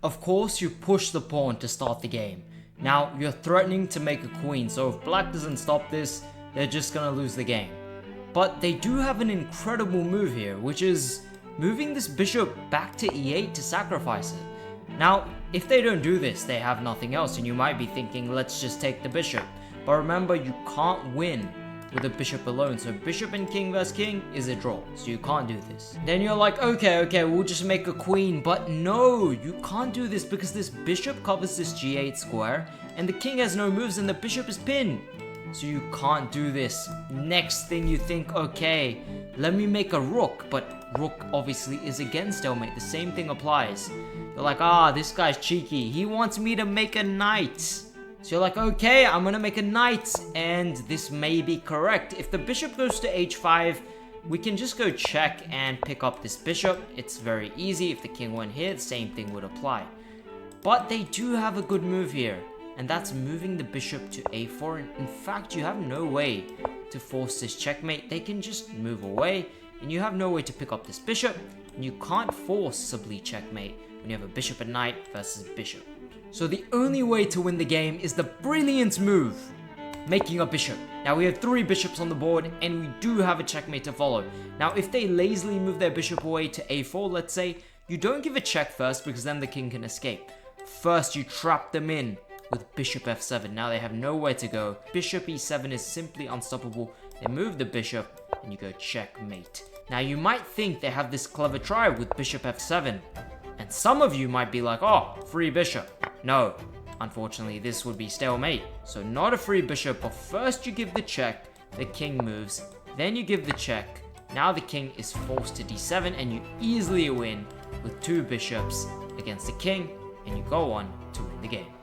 Of course, you push the pawn to start the game. Now, you're threatening to make a queen, so if black doesn't stop this, they're just gonna lose the game. But they do have an incredible move here, which is moving this bishop back to e8 to sacrifice it. Now, if they don't do this, they have nothing else, and you might be thinking, let's just take the bishop. But remember, you can't win with a bishop alone, so bishop and king versus king is a draw, so you can't do this. Then you're like, okay, we'll just make a queen, but no, you can't do this because this bishop covers this g8 square, and the king has no moves and the bishop is pinned. So you can't do this. Next thing you think, okay, let me make a rook, but rook obviously is against stalemate, the same thing applies. You're like, this guy's cheeky, he wants me to make a knight. So you're like, okay, I'm gonna make a knight, and this may be correct. If the bishop goes to h5, we can just go check and pick up this bishop. It's very easy. If the king went here, the same thing would apply. But they do have a good move here, and that's moving the bishop to a4. In fact, you have no way to force this checkmate. They can just move away, and you have no way to pick up this bishop, and you can't forcibly checkmate when you have a bishop and knight versus bishop. So the only way to win the game is the brilliant move, making a bishop. Now we have 3 bishops on the board, and we do have a checkmate to follow. Now if they lazily move their bishop away to a4, let's say, you don't give a check first because then the king can escape. First you trap them in with bishop f7. Now they have nowhere to go. Bishop e7 is simply unstoppable. They move the bishop and you go checkmate. Now you might think they have this clever try with bishop f7. And some of you might be like, free bishop. No, unfortunately this would be stalemate. So not a free bishop, but first you give the check, the king moves, then you give the check. Now the king is forced to d7 and you easily win with 2 bishops against the king, and you go on to win the game.